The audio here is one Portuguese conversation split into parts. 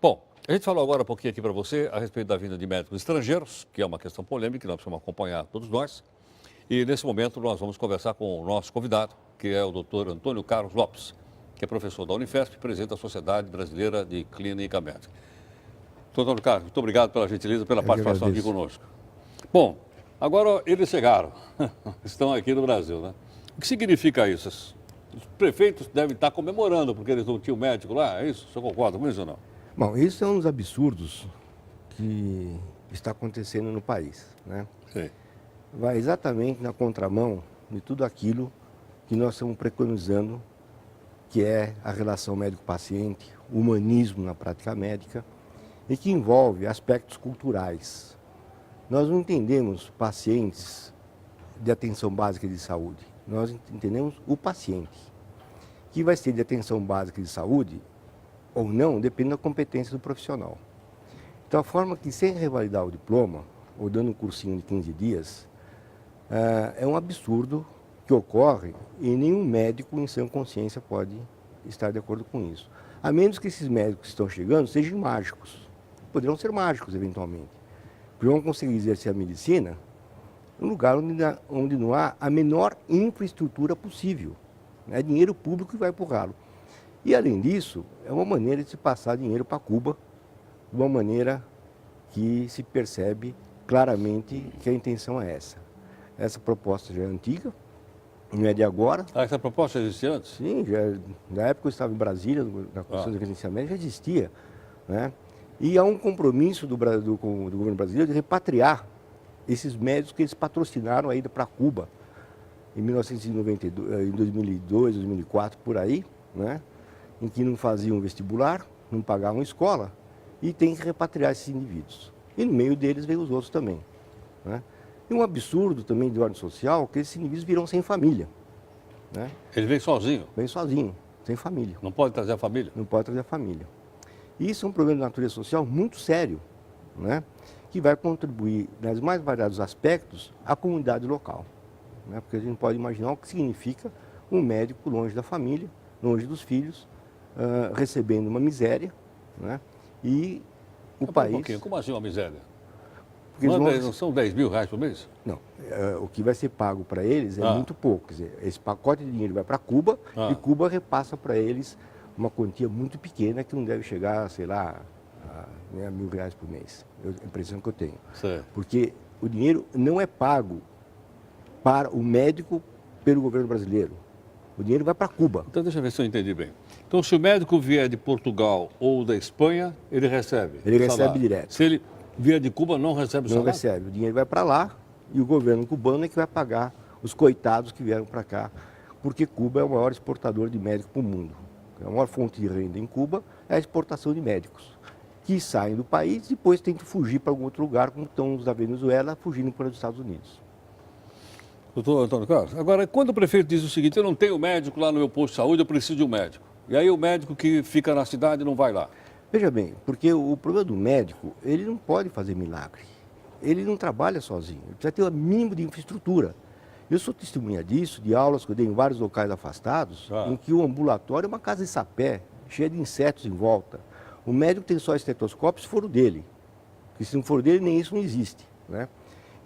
Bom, a gente falou agora um pouquinho aqui para você a respeito da vinda de médicos estrangeiros, que é uma questão polêmica que nós precisamos acompanhar todos nós. E nesse momento nós vamos conversar com o nosso convidado, que é o Dr. Antônio Carlos Lopes, que é professor da Unifesp e presidente da Sociedade Brasileira de Clínica Médica. Doutor Antônio Carlos, muito obrigado pela gentileza, pela participação aqui conosco. Bom, agora eles chegaram, estão aqui no Brasil, né? O que significa isso? Os prefeitos devem estar comemorando porque eles não tinham médico lá, é isso? O senhor concorda com isso ou não? Bom, isso é um dos absurdos que está acontecendo no país, né? Sim. Vai exatamente na contramão de tudo aquilo que nós estamos preconizando, que é a relação médico-paciente, o humanismo na prática médica e que envolve aspectos culturais. Nós não entendemos pacientes de atenção básica de saúde, nós entendemos o paciente, que vai ser de atenção básica de saúde ou não, depende da competência do profissional. Então, a forma que, sem revalidar o diploma, ou dando um cursinho de 15 dias, é um absurdo que ocorre e nenhum médico em sã consciência pode estar de acordo com isso. A menos que esses médicos que estão chegando sejam mágicos. Poderão ser mágicos, eventualmente. Porque vão conseguir exercer a medicina num lugar onde não há a menor infraestrutura possível. É dinheiro público que vai para o ralo. E, além disso, é uma maneira de se passar dinheiro para Cuba, de uma maneira que se percebe claramente que a intenção é essa. Essa proposta já é antiga, não é de agora. Ah, essa proposta existia antes? Sim, já, na época eu estava em Brasília, na Comissão de Recenseamento, já existia, né? E há um compromisso do governo brasileiro de repatriar esses médicos que eles patrocinaram a ida para Cuba em 1992, em 2002, 2004, por aí, né? Em que não faziam vestibular, não pagavam escola e tem que repatriar esses indivíduos. E no meio deles veio os outros também, né? E um absurdo também de ordem social que esses indivíduos viram sem família, né? Ele veio sozinho? Vem sozinho, sem família. Não pode trazer a família? Não pode trazer a família. E isso é um problema de natureza social muito sério, né? Que vai contribuir, nos mais variados aspectos, à comunidade local, né? Porque a gente pode imaginar o que significa um médico longe da família, longe dos filhos, recebendo uma miséria, né? E o país... Um pouquinho, como assim uma miséria? Porque Não são 10 mil reais por mês? Não, o que vai ser pago para eles é muito pouco. Quer dizer, esse pacote de dinheiro vai para Cuba e Cuba repassa para eles uma quantia muito pequena que não deve chegar, sei lá, a R$1.000 por mês. É a impressão que eu tenho. Certo. Porque o dinheiro não é pago para o médico pelo governo brasileiro. O dinheiro vai para Cuba. Então, deixa eu ver se eu entendi bem. Então, se o médico vier de Portugal ou da Espanha, ele recebe? Ele recebe direto. Se ele vier de Cuba, não recebe o salário? Não recebe. O dinheiro vai para lá e o governo cubano é que vai pagar os coitados que vieram para cá, porque Cuba é o maior exportador de médicos para o mundo. A maior fonte de renda em Cuba é a exportação de médicos, que saem do país e depois têm que fugir para algum outro lugar, como estão os da Venezuela fugindo para os Estados Unidos. Doutor Antônio Carlos, agora, quando o prefeito diz o seguinte, eu não tenho médico lá no meu posto de saúde, eu preciso de um médico. E aí o médico que fica na cidade não vai lá. Veja bem, porque o problema do médico, ele não pode fazer milagre. Ele não trabalha sozinho, ele precisa ter o mínimo de infraestrutura. Eu sou testemunha disso, de aulas que eu dei em vários locais afastados, em que o ambulatório é uma casa de sapé, cheia de insetos em volta. O médico tem só estetoscópio se for o dele, porque se não for o dele, nem isso não existe, né?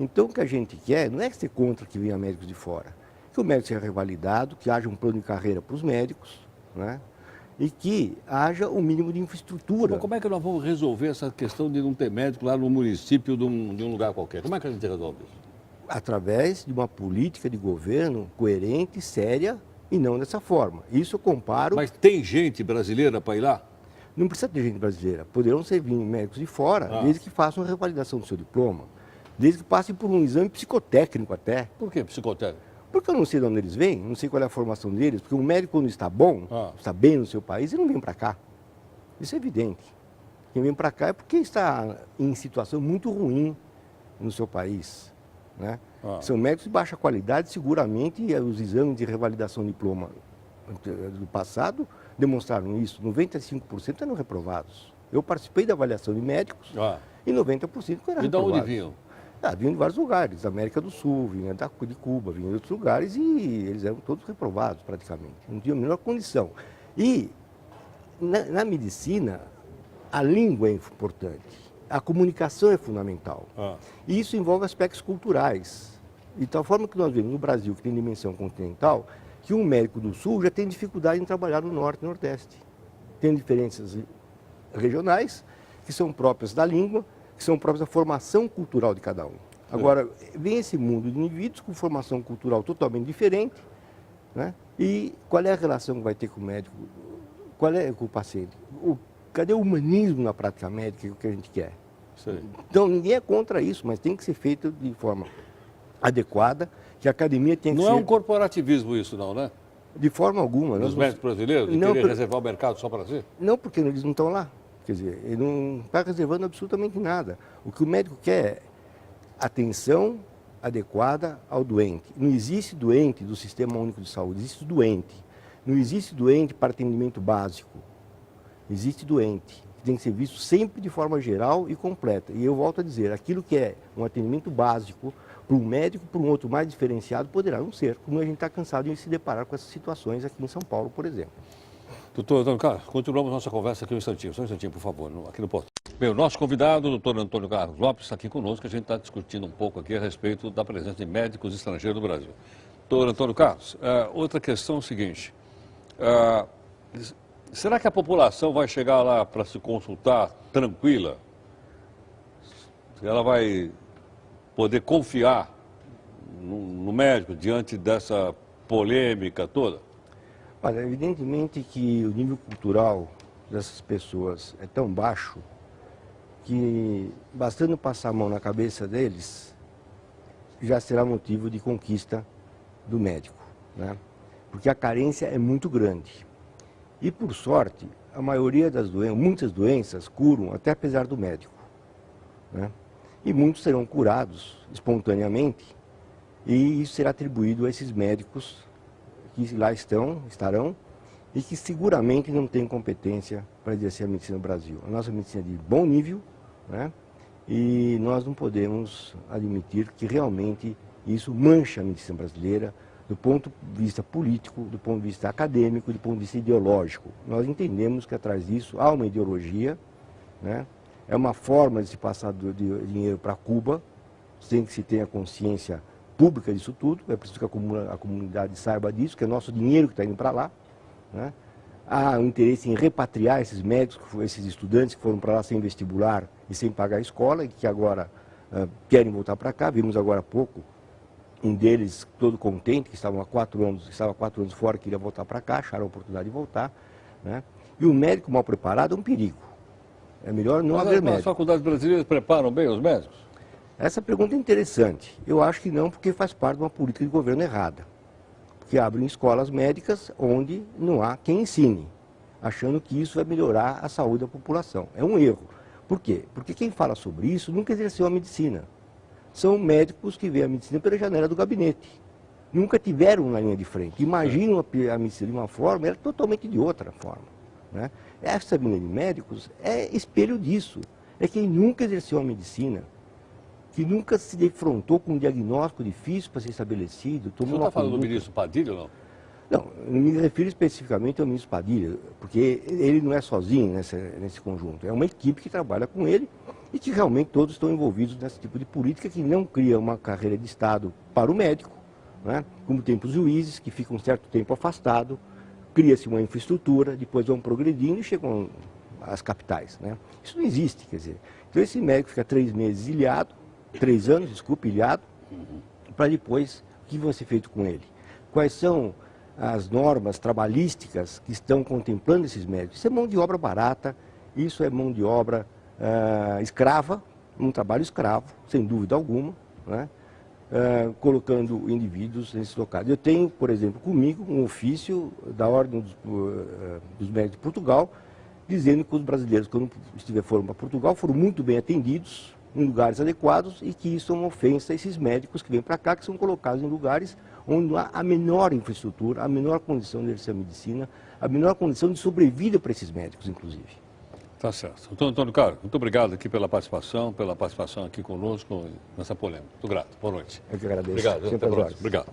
Então, o que a gente quer não é ser contra que venha médicos de fora, que o médico seja revalidado, que haja um plano de carreira para os médicos, né? E que haja o mínimo de infraestrutura. Então, como é que nós vamos resolver essa questão de não ter médico lá no município de um lugar qualquer? Como é que a gente resolve isso? Através de uma política de governo coerente, séria e não dessa forma. Isso eu comparo... Mas tem gente brasileira para ir lá? Não precisa ter gente brasileira. Poderão servir médicos de fora, desde que façam a revalidação do seu diploma, desde que passem por um exame psicotécnico até. Por que psicotécnico? Porque eu não sei de onde eles vêm, não sei qual é a formação deles, porque um médico quando está bom, está bem no seu país, ele não vem para cá. Isso é evidente. Quem vem para cá é porque está em situação muito ruim no seu país, né? São médicos de baixa qualidade, seguramente, e os exames de revalidação de diploma do passado demonstraram isso. 95% eram reprovados. Eu participei da avaliação de médicos e 90% eram reprovados. E de onde vinham? Vinham de vários lugares, da América do Sul, vinha de Cuba, vinha de outros lugares e eles eram todos reprovados praticamente, não tinham a menor condição. E na medicina, A língua é importante, a comunicação é fundamental. E isso envolve aspectos culturais. De tal forma que nós vemos no Brasil, que tem dimensão continental, que um médico do Sul já tem dificuldade em trabalhar no Norte e Nordeste. Tem diferenças regionais, que são próprias da língua, que são próprias da formação cultural de cada um. Agora, vem esse mundo de indivíduos com formação cultural totalmente diferente, né? E qual é a relação que vai ter com o médico? Qual é com o paciente? Cadê o humanismo na prática médica, que é o que a gente quer? Sim. Então, ninguém é contra isso, mas tem que ser feito de forma adequada, que a academia tem que ser... Não é um corporativismo isso, não, né? De forma alguma. Dos médicos brasileiros, de Não, querer reservar o mercado só para si? Não, porque eles não estão lá. Quer dizer, ele não está reservando absolutamente nada. O que o médico quer é atenção adequada ao doente. Não existe doente do Sistema Único de Saúde, existe doente. Não existe doente para atendimento básico. Existe doente, que tem que ser visto sempre de forma geral e completa. E eu volto a dizer, aquilo que é um atendimento básico para um médico, para um outro mais diferenciado, poderá não ser, como a gente está cansado de se deparar com essas situações aqui em São Paulo, por exemplo. Doutor Antônio Carlos, continuamos nossa conversa aqui um instantinho, só um instantinho, por favor, aqui no posto. Bem, o nosso convidado, o doutor Antônio Carlos Lopes, está aqui conosco, a gente está discutindo um pouco aqui a respeito da presença de médicos estrangeiros no Brasil. Doutor Antônio Carlos, outra questão é o seguinte, será que a população vai chegar lá para se consultar tranquila? Ela vai poder confiar no médico diante dessa polêmica toda? Olha, evidentemente que o nível cultural dessas pessoas é tão baixo que, bastando passar a mão na cabeça deles, já será motivo de conquista do médico, né? Porque a carência é muito grande. E, por sorte, a maioria das doenças, muitas doenças curam até apesar do médico, né? E muitos serão curados espontaneamente e isso será atribuído a esses médicos que lá estarão e que seguramente não têm competência para exercer a medicina no Brasil. A nossa medicina é de bom nível, né? E nós não podemos admitir que realmente isso mancha a medicina brasileira do ponto de vista político, do ponto de vista acadêmico, do ponto de vista ideológico. Nós entendemos que atrás disso há uma ideologia, né? É uma forma de se passar dinheiro para Cuba, sem que se tenha consciência pública disso tudo, é preciso que a comunidade saiba disso, que é nosso dinheiro que está indo para lá, né? Há um interesse em repatriar esses médicos, esses estudantes que foram para lá sem vestibular e sem pagar a escola e que agora querem voltar para cá. Vimos agora há pouco um deles todo contente, que estava há 4 anos fora, queria voltar para cá, acharam a oportunidade de voltar, né? E o médico mal preparado é um perigo. É melhor não haver médico. As faculdades brasileiras preparam bem os médicos? Essa pergunta é interessante. Eu acho que não, porque faz parte de uma política de governo errada. Porque abrem escolas médicas onde não há quem ensine, achando que isso vai melhorar a saúde da população. É um erro. Por quê? Porque quem fala sobre isso nunca exerceu a medicina. São médicos que veem a medicina pela janela do gabinete. Nunca tiveram na linha de frente. Imaginam a medicina de uma forma, era totalmente de outra forma, né? Essa linha de médicos é espelho disso. É quem nunca exerceu a medicina, que nunca se defrontou com um diagnóstico difícil para ser estabelecido. Você está falando do ministro Padilha ou não? Não, não me refiro especificamente ao ministro Padilha, porque ele não é sozinho nesse conjunto. É uma equipe que trabalha com ele e que realmente todos estão envolvidos nesse tipo de política que não cria uma carreira de Estado para o médico, né? Como tem para os juízes, que ficam um certo tempo afastados, cria-se uma infraestrutura, depois vão progredindo e chegam às capitais, né? Isso não existe, quer dizer. Então esse médico fica 3 meses ilhado, 3 anos, desculpe, ilhado, para depois, o que vai ser feito com ele? Quais são as normas trabalhísticas que estão contemplando esses médicos? Isso é mão de obra barata, isso é mão de obra escrava, um trabalho escravo, sem dúvida alguma, né? Colocando indivíduos nesses locais. Eu tenho, por exemplo, comigo um ofício da Ordem dos Médicos de Portugal, dizendo que os brasileiros, quando foram para Portugal, foram muito bem atendidos, em lugares adequados, e que isso é uma ofensa a esses médicos que vêm para cá, que são colocados em lugares onde não há a menor infraestrutura, a menor condição de exercer a medicina, a menor condição de sobrevida para esses médicos, inclusive. Tá certo. Doutor Antônio Carlos, muito obrigado aqui pela participação aqui conosco nessa polêmica. Muito grato. Boa noite. Eu que agradeço. Obrigado. Até a próxima. Obrigado.